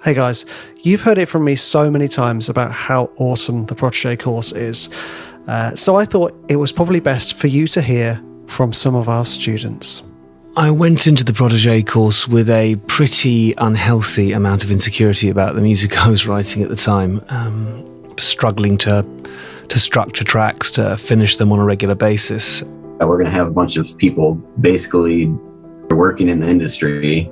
Hey guys, you've heard it from me so many times about how awesome the Protégé course is, so I thought it was probably best for you to hear from some of our students. I went into the Protégé course with a pretty unhealthy amount of insecurity about the music I was writing at the time, struggling to structure tracks, to finish them on a regular basis. We're going to have a bunch of people basically working in the industry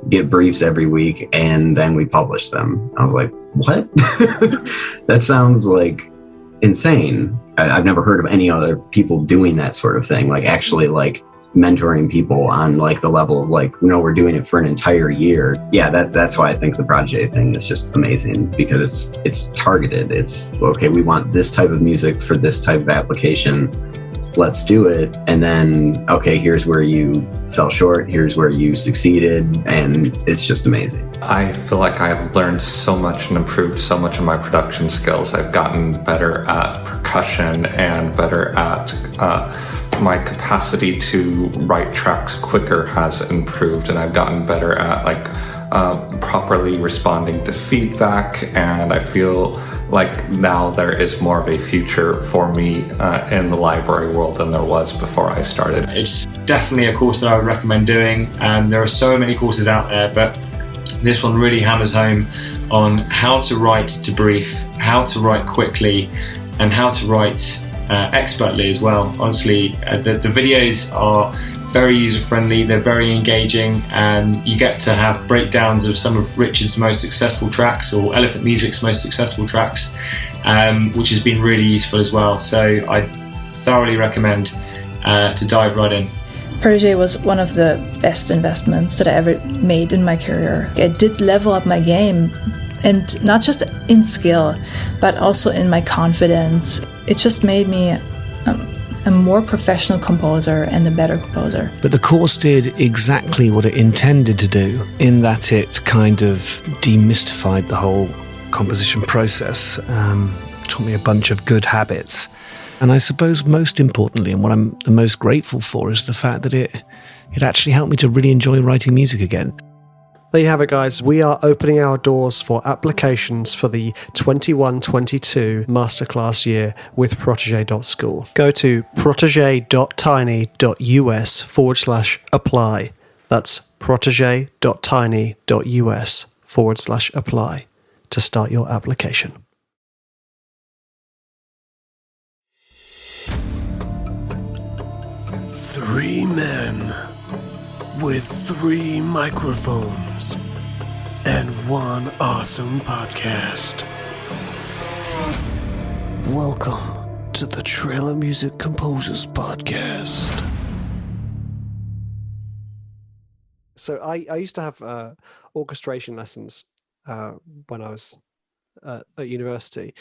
get briefs every week, and then we publish them. I was like, what? That sounds like insane. I've never heard of any other people doing that sort of thing, like actually like mentoring people on like the level of like, no, we're doing it for an entire year. Yeah, that's why I think the Protégé thing is just amazing, because it's targeted. It's okay, we want this type of music for this type of application. Let's do it. And then, okay, here's where you fell short, here's where you succeeded, and it's just amazing. I feel like I've learned so much and improved so much in my production skills. I've gotten better at percussion and better at my capacity to write tracks quicker has improved, and I've gotten better at properly responding to feedback, and I feel like now there is more of a future for me in the library world than there was before I started. It's definitely a course that I would recommend doing. There are so many courses out there, but this one really hammers home on how to write to brief, how to write quickly, and how to write expertly as well. Honestly, the videos are very user-friendly, they're very engaging, and you get to have breakdowns of some of Richard's most successful tracks or Elephant Music's most successful tracks, which has been really useful as well. So I thoroughly recommend to dive right in. Protégé was one of the best investments that I ever made in my career. It did level up my game, and not just in skill, but also in my confidence. It just made me a more professional composer and a better composer. But the course did exactly what it intended to do, in that it kind of demystified the whole composition process, taught me a bunch of good habits. And I suppose most importantly, and what I'm the most grateful for, is the fact that it actually helped me to really enjoy writing music again. There you have it, guys. We are opening our doors for applications for the 21-22 masterclass year with protege.school. Go to protege.tiny.us/apply. That's protege.tiny.us/apply to start your application. Three men with 3 microphones and 1 awesome podcast. Welcome to the Trailer Music Composers Podcast. So I used to have orchestration lessons when I was at university.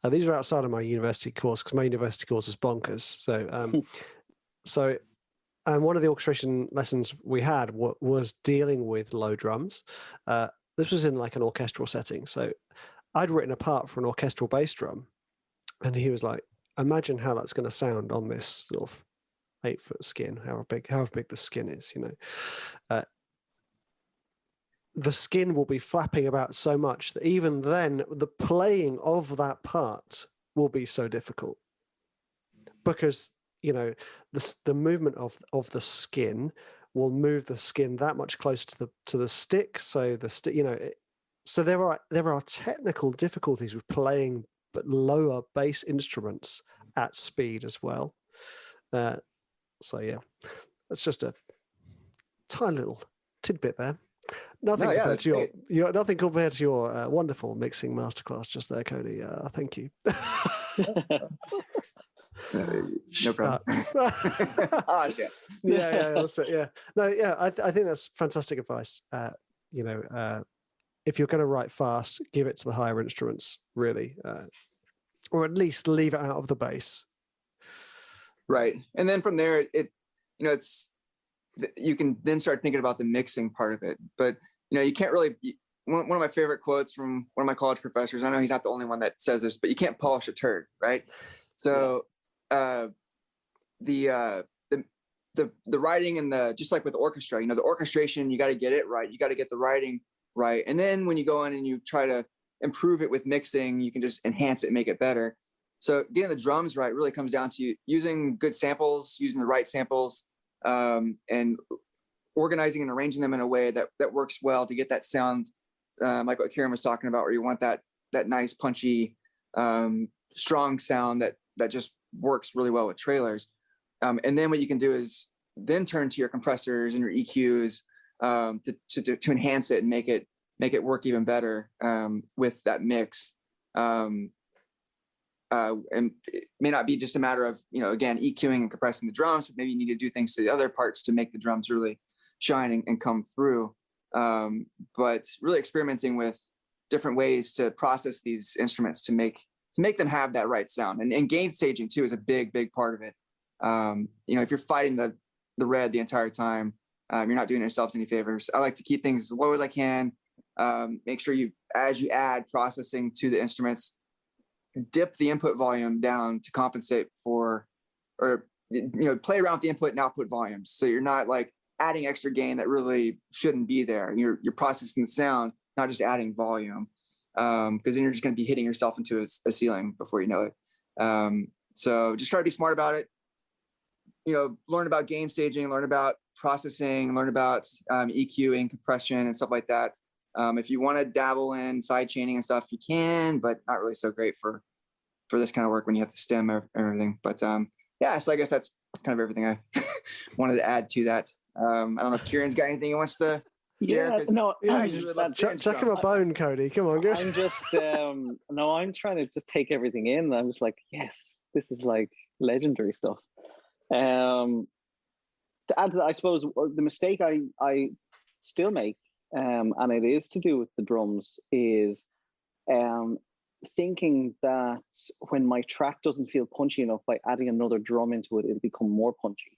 These were outside of my university course, because my university course was bonkers. And one of the orchestration lessons we had was dealing with low drums. This was in like an orchestral setting. So I'd written a part for an orchestral bass drum, and he was like, imagine how that's going to sound on this sort of 8-foot skin, however big the skin is, you know. The skin will be flapping about so much that even then the playing of that part will be so difficult, because you know, the movement of the skin will move the skin that much closer to the stick. So the stick, you know, so there are technical difficulties with playing but lower bass instruments at speed as well. So yeah, that's just a tiny little tidbit there. Nothing compared to nothing compared to your wonderful mixing masterclass just there, Cody. Thank you. No problem. Shit. Yeah, that's it. Yeah, no, yeah. I think that's fantastic advice. If you're going to write fast, give it to the higher instruments, really, or at least leave it out of the bass. Right, and then from there, it's you can then start thinking about the mixing part of it. But you can't really. One of my favorite quotes from one of my college professors. I know he's not the only one that says this, but you can't polish a turd, right? So. The writing and just like with orchestra, the orchestration, you got to get it right. You got to get the writing right? And then when you go in and you try to improve it with mixing, you can just enhance it and make it better. So getting the drums right really comes down to using good samples, using the right samples, and organizing and arranging them in a way that works well to get that sound, like what Ciaran was talking about, where you want that nice punchy, strong sound that just works really well with trailers. And then what you can do is then turn to your compressors and your EQs to enhance it and make it work even better with that mix. And it may not be just a matter of, again, EQing and compressing the drums, but maybe you need to do things to the other parts to make the drums really shine and come through. But really experimenting with different ways to process these instruments to make them have that right sound. And gain staging too is a big part of it. If you're fighting the red the entire time, you're not doing yourselves any favors. I like to keep things as low as I can. Make sure as you add processing to the instruments, dip the input volume down to compensate for, or play around with the input and output volumes. So you're not like adding extra gain that really shouldn't be there. You're processing the sound, not just adding volume, because then you're just going to be hitting yourself into a ceiling before you know it. So just try to be smart about it. Learn about gain staging, learn about processing, learn about EQing, compression, and stuff like that. If you want to dabble in side chaining and stuff, you can, but not really so great for this kind of work when you have to stem everything. But so I guess that's kind of everything I wanted to add to that. I don't know if Ciaran's got anything he wants to share. Chuck him a bone, Cody. Come on, go. I'm just I'm trying to just take everything in. I'm just like, yes, this is like legendary stuff. To add to that, I suppose the mistake I still make, and it is to do with the drums, is thinking that when my track doesn't feel punchy enough, by adding another drum into it, it'll become more punchy.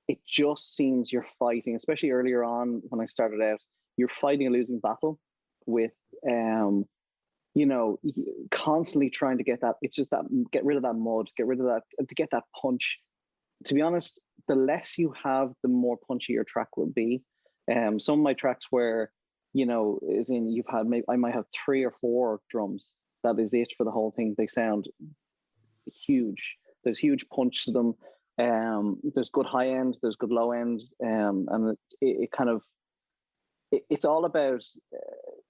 It just seems you're fighting, especially earlier on when I started out, you're fighting a losing battle with, constantly trying to get that. It's just that, get rid of that mud, get rid of that, to get that punch. To be honest, the less you have, the more punchy your track will be. Some of my tracks where, is in you've had, maybe I might have 3 or 4 drums. That is it for the whole thing. They sound huge. There's huge punch to them. There's good high end, there's good low end. And it's all about,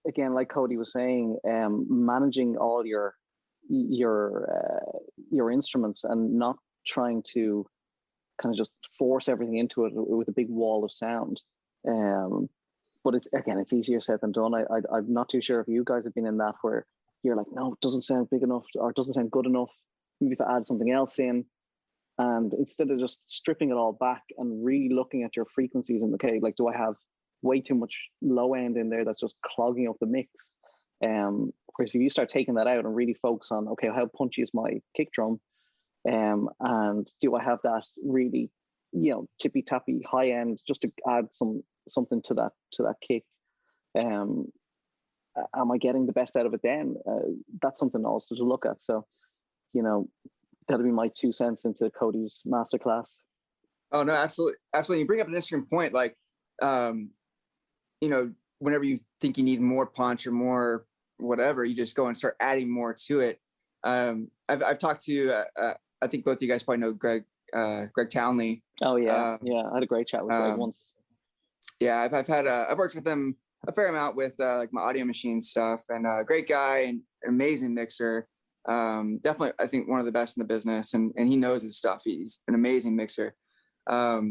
again, like Cody was saying, managing all your instruments and not trying to kind of just force everything into it with a big wall of sound. But it's easier said than done. I'm not too sure if you guys have been in that where you're like, no, it doesn't sound big enough or it doesn't sound good enough. Maybe if I add something else in, and instead of just stripping it all back and re-looking at your frequencies and okay, like, do I have way too much low end in there that's just clogging up the mix? Whereas if you start taking that out and really focus on, okay, how punchy is my kick drum? And do I have that really, tippy tappy high end just to add something to that kick? Am I getting the best out of it then? That's something also to look at. So, that'll be my 2 cents into Cody's masterclass. Oh no, absolutely. You bring up an interesting point. Like, whenever you think you need more punch or more whatever, you just go and start adding more to it. I've talked to, I think both of you guys probably know Greg Townley. Oh yeah. I had a great chat with Greg once. Yeah. I've worked with him a fair amount with like my audio machine stuff, and great guy and amazing mixer. Definitely, I think one of the best in the business, and he knows his stuff. He's an amazing mixer. But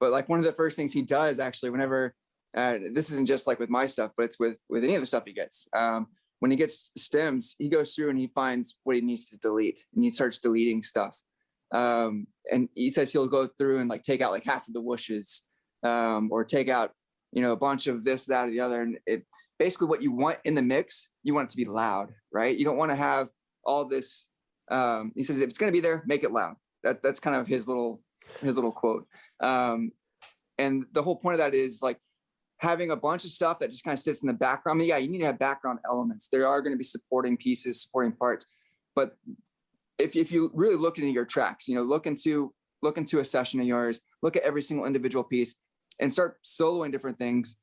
like one of the first things he does actually, whenever, this isn't just like with my stuff, but it's with any of the stuff he gets. When he gets stems, he goes through and he finds what he needs to delete, and he starts deleting stuff. And he says he'll go through and like take out like half of the whooshes, or take out, a bunch of this, that, or the other. And it basically what you want in the mix, you want it to be loud, right? You don't want to have all this. He says, if it's going to be there, make it loud. That's kind of his little quote. And the whole point of that is like having a bunch of stuff that just kind of sits in the background. I mean, yeah, you need to have background elements. There are going to be supporting pieces, supporting parts. But if you really look into your tracks, look into a session of yours, look at every single individual piece and start soloing different things.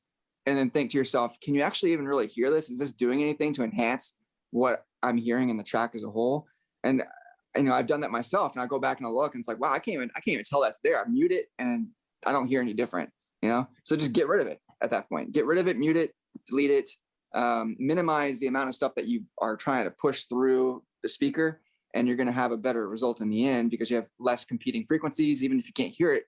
and then think to yourself, can you actually even really hear this? Is this doing anything to enhance what I'm hearing in the track as a whole? And I've done that myself, and I go back and I look, and it's like, wow, I can't even tell that's there. I mute it and I don't hear any different, So just get rid of it at that point. Get rid of it, mute it, delete it, minimize the amount of stuff that you are trying to push through the speaker, and you're going to have a better result in the end because you have less competing frequencies. Even if you can't hear it,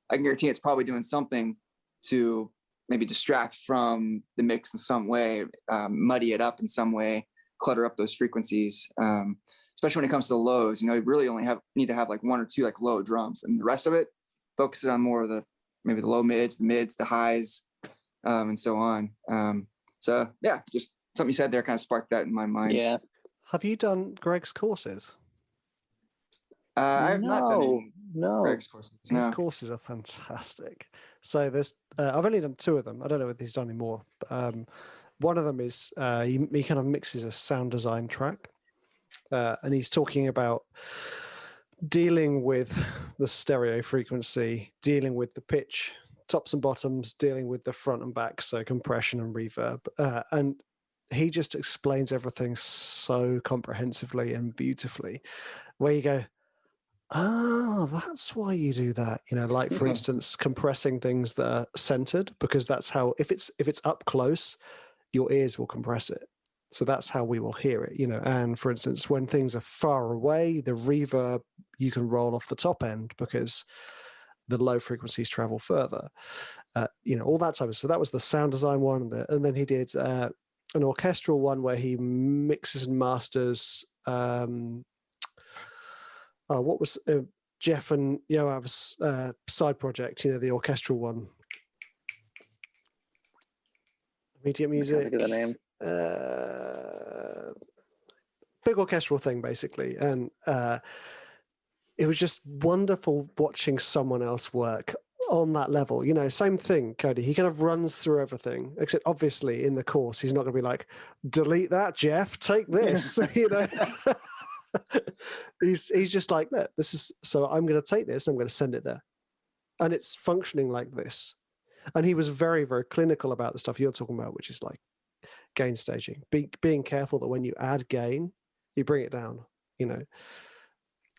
I can guarantee it's probably doing something to maybe distract from the mix in some way, muddy it up in some way, clutter up those frequencies. Especially when it comes to the lows, you really only need to have like one or two like low drums, and the rest of it, focus on more of maybe the low mids, the highs, and so on. So yeah, just something you said there kind of sparked that in my mind. Yeah. Have you done Greg's courses? I have not done Greg's courses. No. His courses are fantastic. So there's, I've only done 2 of them. I don't know if he's done any more. But, one of them is he kind of mixes a sound design track. And he's talking about dealing with the stereo frequency, dealing with the pitch, tops and bottoms, dealing with the front and back, so compression and reverb. And he just explains everything so comprehensively and beautifully, where you go, oh, that's why you do that. Like for instance, compressing things that are centered, because that's how, if it's up close, your ears will compress it. So that's how we will hear it, And for instance, when things are far away, the reverb, you can roll off the top end because the low frequencies travel further. All that type of. So that was the sound design one, and then he did an orchestral one where he mixes and masters. What was Jeff and Yoav's side project? The orchestral one. Immediate music. I can't think of the name. Big orchestral thing basically, and it was just wonderful watching someone else work on that level. Same thing, Cody. He kind of runs through everything, except obviously in the course he's not going to be like, delete that, Jeff, take this. He's just like, look, this is, so I'm going to take this and I'm going to send it there, and it's functioning like this. And he was very, very clinical about the stuff you're talking about, which is like gain staging, being careful that when you add gain, you bring it down,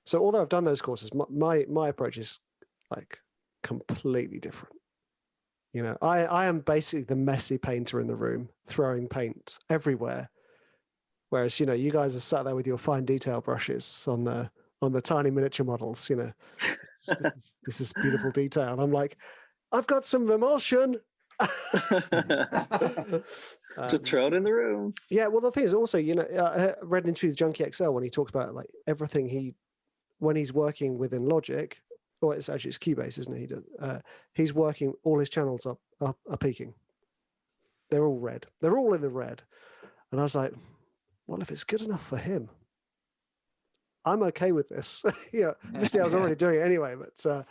So although I've done those courses, my approach is like completely different. I am basically the messy painter in the room, throwing paint everywhere. Whereas, you guys are sat there with your fine detail brushes on the tiny miniature models, this is beautiful detail. And I'm like, I've got some emulsion. Just throw it in the room. Yeah, well, the thing is also, I read an interview with Junkie XL when he talks about like everything when he's working within Logic, or it's Cubase, isn't it? He's working, all his channels are peaking. They're all red. They're all in the red. And I was like, well, if it's good enough for him, I'm okay with this. Obviously I was already doing it anyway, but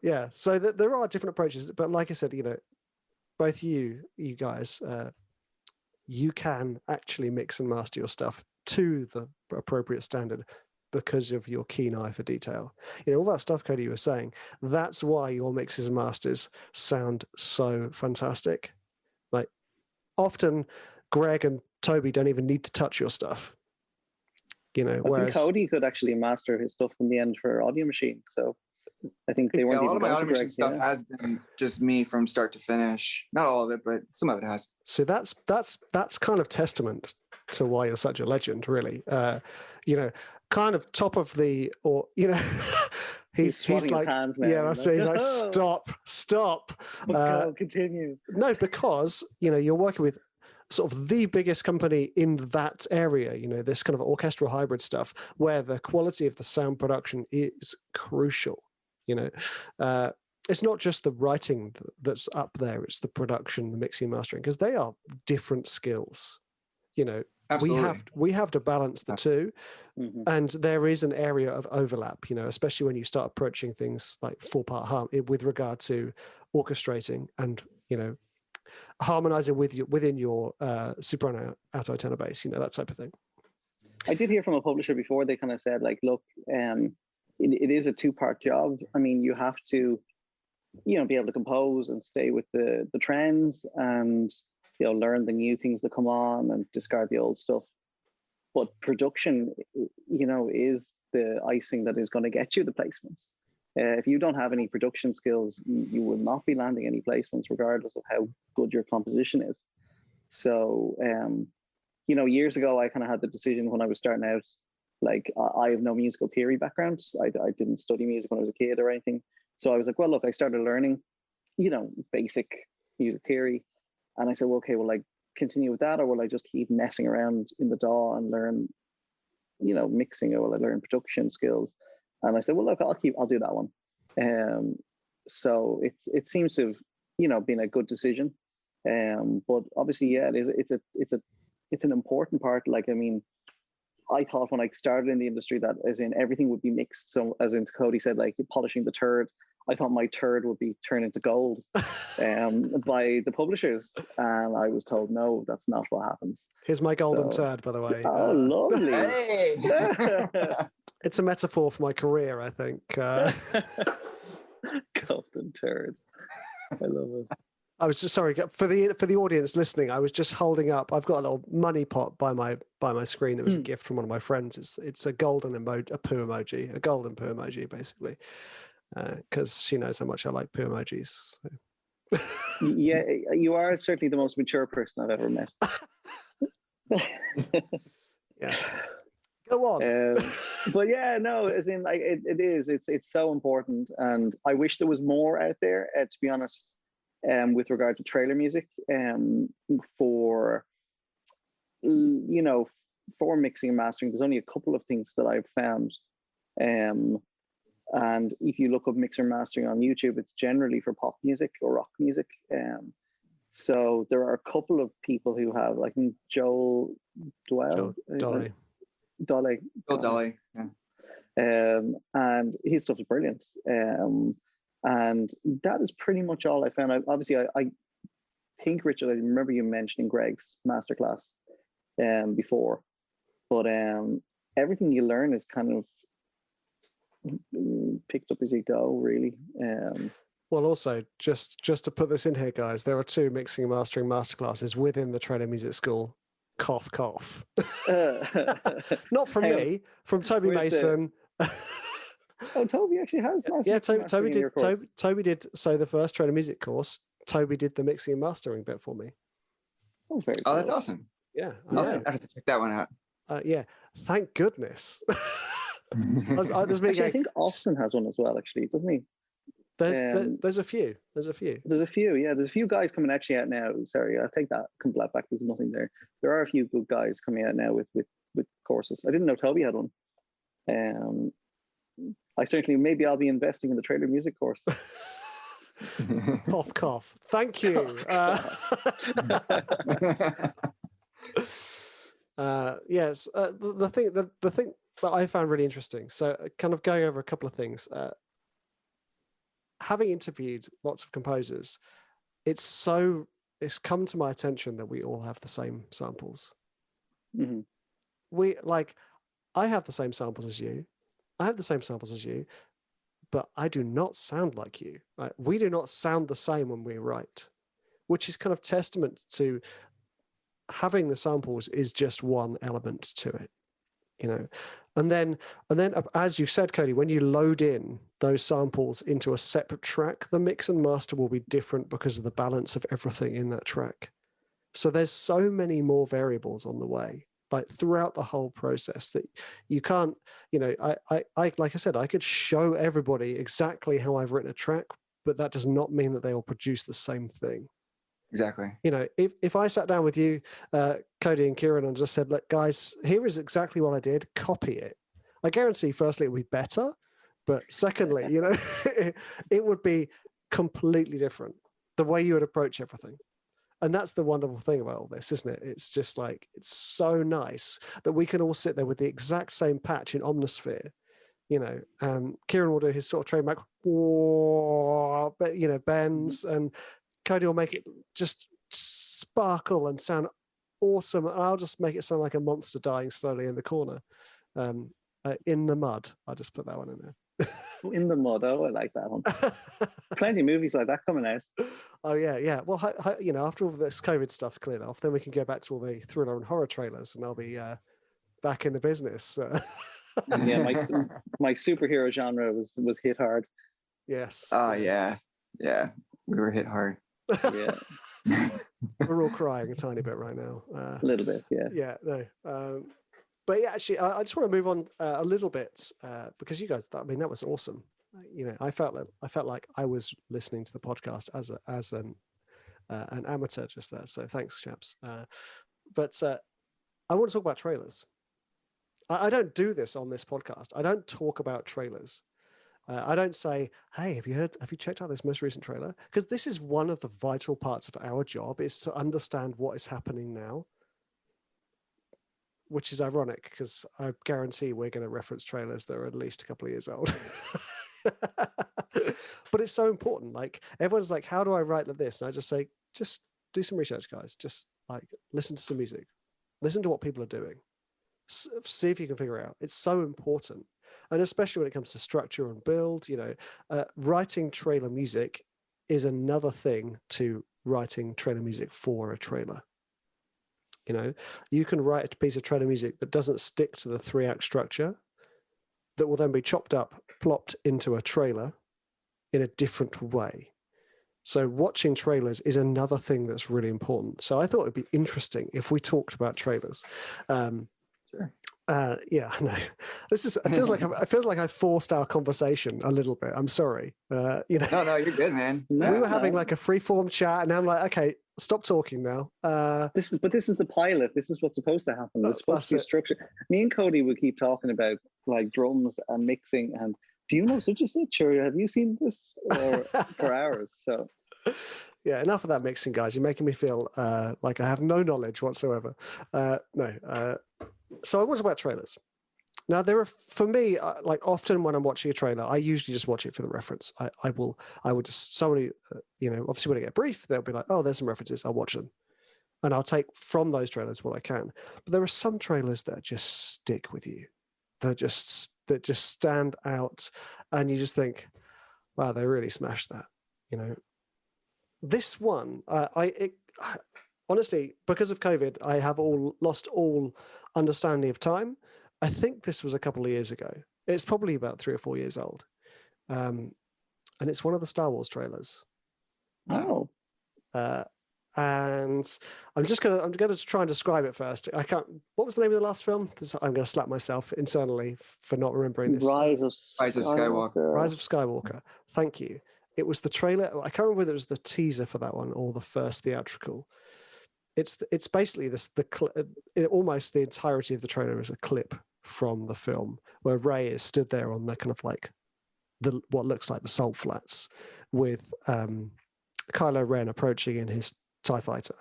yeah. So there are different approaches, but like I said, both you guys, you can actually mix and master your stuff to the appropriate standard because of your keen eye for detail. All that stuff, Cody, you were saying, that's why your mixes and masters sound so fantastic. Like often Greg and Toby don't even need to touch your stuff. Whereas Cody could actually master his stuff in the end for Audio Machine. So I think they weren't. A lot even of my going to automation Greg, stuff has been just me from start to finish. Not all of it, but some of it has. So that's kind of testament to why you're such a legend, really. Kind of top of the, or he's like, hands now, yeah, that's it. He's like, stop. Let's go, continue. No, because you're working with sort of the biggest company in that area, this kind of orchestral hybrid stuff where the quality of the sound production is crucial. It's not just the writing that's up there, it's the production, the mixing, mastering, because they are different skills. Absolutely. We have to balance the two. Mm-hmm. And there is an area of overlap, especially when you start approaching things like 4-part harmony with regard to orchestrating and, harmonizing within your soprano, alto, tenor, bass, that type of thing. I did hear from a publisher before. They kind of said, like, look, it is a 2-part job. I mean, you have to, be able to compose and stay with the trends, and learn the new things that come on and discard the old stuff. But production, is the icing that is going to get you the placements. If you don't have any production skills, you will not be landing any placements, regardless of how good your composition is. So, years ago, I kind of had the decision when I was starting out, like, I have no musical theory background. I didn't study music when I was a kid or anything. So I was like, well, look, I started learning, basic music theory. And I said, well, okay, will I continue with that, or will I just keep messing around in the DAW and learn, mixing, or will I learn production skills? And I said, well, look, I'll do that one. So it seems to have, been a good decision. But obviously, yeah, it's an important part. Like, I mean, I thought when I started in the industry that as in everything would be mixed. So as in Cody said, like polishing the turd, I thought my turd would be turned into gold by the publishers. And I was told, no, that's not what happens. Here's my golden turd, by the way. Oh, lovely. Hey. It's a metaphor for my career, I think. Golden turd. I love it. I was just sorry for the audience listening. I was just holding up. I've got a little money pot by my screen that was a gift from one of my friends. It's a golden emoji, a poo emoji, a golden poo emoji, basically, because she knows how much I like poo emojis. So. Yeah, you are certainly the most mature person I've ever met. Yeah. Go on. But yeah, no, as in, like, it is. It's so important, and I wish there was more out there. To be honest. With regard to trailer music, for mixing and mastering, there's only a couple of things that I've found, and if you look up mixer mastering on YouTube, it's generally for pop music or rock music. So there are a couple of people who have, like Joel Dolly. Yeah. And his stuff is brilliant. And that is pretty much all I found. I think, Richard, I remember you mentioning Greg's masterclass before, but everything you learn is kind of picked up as you go, really. Well, also, just to put this in here, guys, there are 2 mixing and mastering masterclasses within the Trailer Music School. Cough, cough. Not from me, from Toby Mason. Oh, Toby actually has. Yeah, Toby did. Toby did. So the first Trailer Music course, Toby did the mixing and mastering bit for me. Oh, very cool. That's awesome. Yeah, I have to check that one out. Yeah, thank goodness. I think Austin has one as well. Actually, doesn't he? There's a few. There's a few. Yeah, there's a few guys coming actually out now. Sorry, I take that complete back. There's nothing there. There are a few good guys coming out now with courses. I didn't know Toby had one. I certainly, maybe I'll be investing in the trailer music course. Cough, cough. Thank you. Yes, the thing that I found really interesting. So, kind of going over a couple of things. Having interviewed lots of composers, it's come to my attention that we all have the same samples. Mm-hmm. I have the same samples as you. I have the same samples as you, but I do not sound like you. Right? We do not sound the same when we write, which is kind of testament to having the samples is just one element to it, And then, as you've said, Cody, when you load in those samples into a separate track, the mix and master will be different because of the balance of everything in that track. So there's so many more variables on the way, like throughout the whole process, that you can't, I like I said, I could show everybody exactly how I've written a track, but that does not mean that they will produce the same thing. Exactly. If I sat down with you, Cody and Ciaran, and just said, look, guys, here is exactly what I did, copy it. I guarantee, firstly, it would be better, but secondly, it would be completely different, the way you would approach everything. And that's the wonderful thing about all this, isn't it? It's just like, it's so nice that we can all sit there with the exact same patch in Omnisphere. Ciaran will do his sort of trademark, but bends, and Cody will make it just sparkle and sound awesome. I'll just make it sound like a monster dying slowly in the corner, in the mud. I'll just put that one in there. In the mud. Oh, I like that one. Plenty of movies like that coming out. Oh yeah. Well, after all this COVID stuff cleared off, then we can go back to all the thriller and horror trailers, and I'll be back in the business. Yeah, my superhero genre was hit hard. Yes. Yeah. We were hit hard. Yeah. We're all crying a tiny bit right now. A little bit, yeah. Yeah, no. But yeah, actually, I just want to move on a little bit because you guys, that was awesome. I felt like I was listening to the podcast as an amateur just there. So thanks, chaps. But I want to talk about trailers. I don't do this on this podcast. I don't talk about trailers. I don't say, "Hey, have you checked out this most recent trailer?" Because this is one of the vital parts of our job, is to understand what is happening now. Which is ironic because I guarantee we're going to reference trailers that are at least a couple of years old. But it's so important. Like, everyone's like, "How do I write like this?" And I just say, just do some research, guys. Just like listen to some music, listen to what people are doing, see if you can figure it out. It's so important. And especially when it comes to structure and build, writing trailer music is another thing to writing trailer music for a trailer. You can write a piece of trailer music that doesn't stick to the 3-act structure, that will then be chopped up, plopped into a trailer in a different way. So watching trailers is another thing that's really important. So I thought it'd be interesting if we talked about trailers. Sure. Yeah, no. It feels like I forced our conversation a little bit. I'm sorry. No, you're good, man. We were having like a free-form chat, and I'm like, okay, stop talking now. This is the pilot. This is what's supposed to happen. There's supposed to be a structure. Me and Cody would keep talking about like drums and mixing, and do you know such and such, or have you seen this, or for hours? So yeah, enough of that mixing, guys. You're making me feel like I have no knowledge whatsoever. No. So I was about trailers. Now, there are, for me, like often when I'm watching a trailer, I usually just watch it for the reference. I would just, somebody, obviously when I get a brief, they'll be like, "Oh, there's some references, I'll watch them." And I'll take from those trailers what I can. But there are some trailers that just stick with you. That just stand out, and you just think, wow, they really smashed that. This one, honestly, because of COVID, I have lost all understanding of time. I think this was a couple of years ago. It's probably about 3 or 4 years old, and it's one of the Star Wars trailers. Oh. And I'm going to try and describe it first. I can't. What was the name of the last film? I'm going to slap myself internally for not remembering this. Rise of Skywalker. Rise of Skywalker. Thank you. It was the trailer. I can't remember whether it was the teaser for that one or the first theatrical. It's basically almost the entirety of the trailer is a clip from the film where Rey is stood there on the kind of like what looks like the Salt Flats with Kylo Ren approaching in his TIE fighter,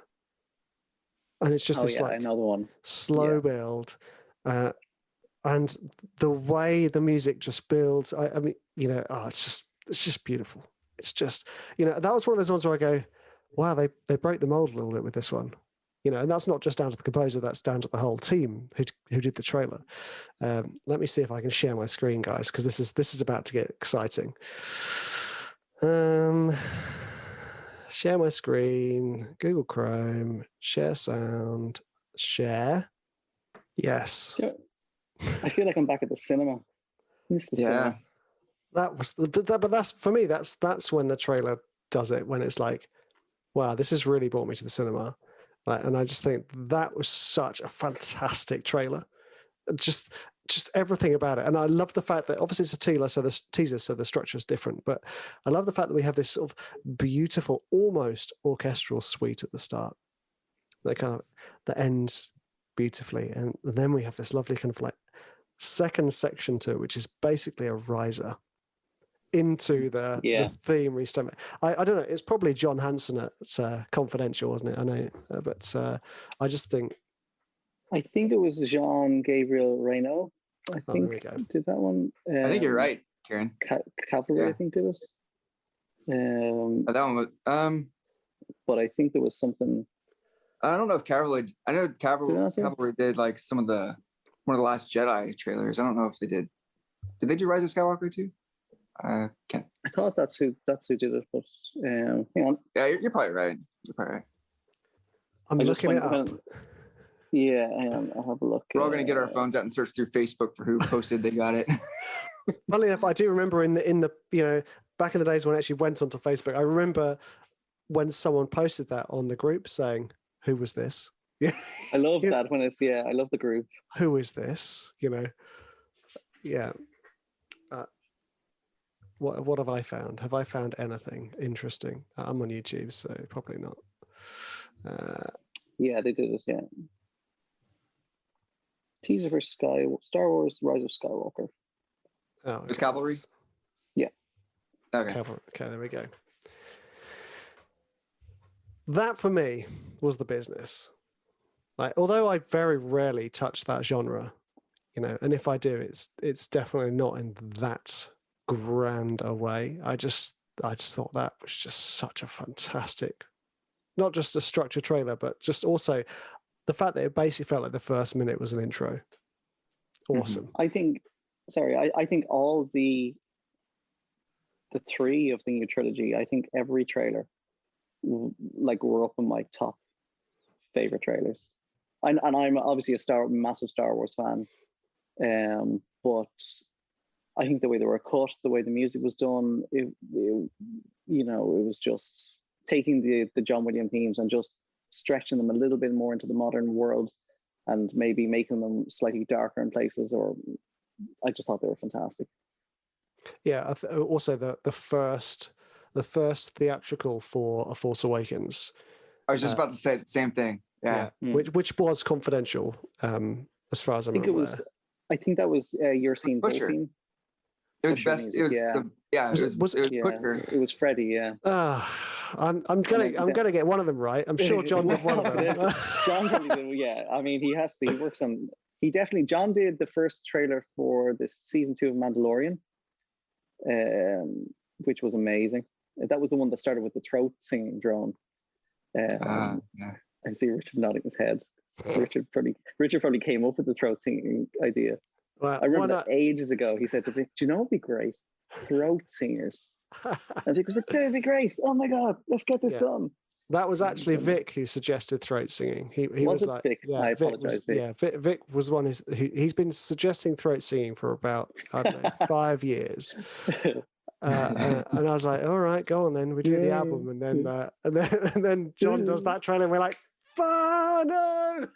and it's just another one slow build, and the way the music just builds. I mean, it's just beautiful. It's just that was one of those ones where I go, wow, they broke the mold a little bit with this one. And that's not just down to the composer, that's down to the whole team who did the trailer. Let me see if I can share my screen, guys, because this is about to get exciting. Share my screen, Google Chrome, share sound, share. Yes. Sure. I feel like I'm back at the cinema. Yeah. That was but that's for me, that's when the trailer does it, when it's like, wow, this has really brought me to the cinema. And I just think that was such a fantastic trailer. Just everything about it. And I love the fact that obviously it's a teaser, so the structure is different. But I love the fact that we have this sort of beautiful, almost orchestral suite at the start that ends beautifully. And then we have this lovely kind of like second section to it, which is basically a riser into the theme restart. I don't know. It's probably John Hanson at Confidential, wasn't it? I know, but I just think. I think it was Jean-Gabriel Reynaud. I think did that one. I think you're right, Ciaran. Cavalry, I think did it. That one was. But I think there was something. I don't know if Cavalry. I know Cavalry did like one of the Last Jedi trailers. I don't know if they did. Did they do Rise of Skywalker too? Can't. I thought that's who did it, but hang on. Yeah, you're probably right. You're probably right. I'm looking it up. Yeah, hang on. I'll have a look. We're all gonna get our phones out and search through Facebook for who posted they got it. Funnily enough, I do remember in the back in the days when I actually went onto Facebook, I remember when someone posted that on the group saying, "Who was this?" Yeah, I love that when it's I love the group. Who is this? Yeah. What have I found? Have I found anything interesting? I'm on YouTube, so probably not. Yeah, they did it. Yeah. Teaser for Star Wars: Rise of Skywalker. Oh, it was Cavalry. Yeah. Okay. Cavalry. Okay, there we go. That for me was the business. Like, although I very rarely touch that genre, and if I do, it's definitely not in that grand a way. I just thought that was just such a fantastic, not just a structured trailer, but just also the fact that it basically felt like the first minute was an intro. Awesome. I think all the three of the new trilogy, I think every trailer were up in my top favorite trailers. And I'm obviously a massive Star Wars fan. But I think the way they were cut, the way the music was done, it was just taking the John Williams themes and just stretching them a little bit more into the modern world, and maybe making them slightly darker in places. Or I just thought they were fantastic. Yeah. Also, the first theatrical for A Force Awakens. I was just about to say the same thing. Yeah. Which was confidential, as far as I'm aware. I think that was your scene. It was best. It was it was Freddie. Yeah. I'm gonna get one of them right. I'm sure John did one of them. John probably did. Yeah. I mean, he has to. He works on. John did the first trailer for this season 2 of Mandalorian, which was amazing. That was the one that started with the throat singing drone. I see Richard nodding his head. Richard probably came up with the throat singing idea. Well, I remember that ages ago. He said to me, "Do you know what'd be great? Throat singers." And Vic was like, "That'd be great! Oh my god, let's get this done." That was actually Vic who suggested throat singing. He was like, Vic? Yeah, I apologize, Vic. Yeah, Vic was one he's been suggesting throat singing for about 5 years. And I was like, all right, go on then. We do the album, and then John does that trailer, and we're like, no.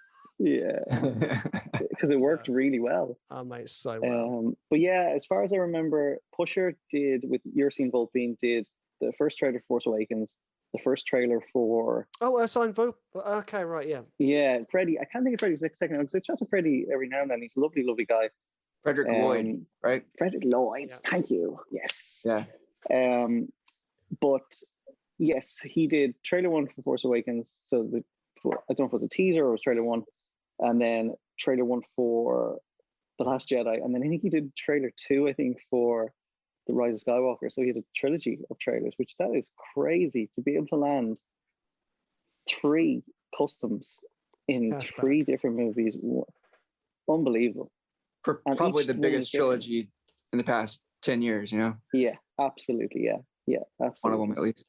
Yeah, because it worked really well. Oh, mate, so well. But yeah, as far as I remember, Pusher did with Ursine Volpine did the first trailer for Force Awakens, the first trailer for Ursine Volpine. Okay, right, yeah. Yeah, Freddie. I can't think of Freddie's next second because I chat to Freddie every now and then. He's a lovely, lovely guy. Frederick Lloyd, right? Frederick Lloyd. Yeah. Thank you. Yes. Yeah. But yes, he did trailer 1 for Force Awakens. So I don't know if it was a teaser or it was trailer 1, and then trailer 1 for The Last Jedi, and then I think he did trailer 2, I think, for The Rise of Skywalker. So he had a trilogy of trailers, which that is crazy to be able to land 3 customs in 3 different movies. Unbelievable. For probably the biggest trilogy in the past 10 years, Yeah, absolutely. Yeah, absolutely. One of them at least.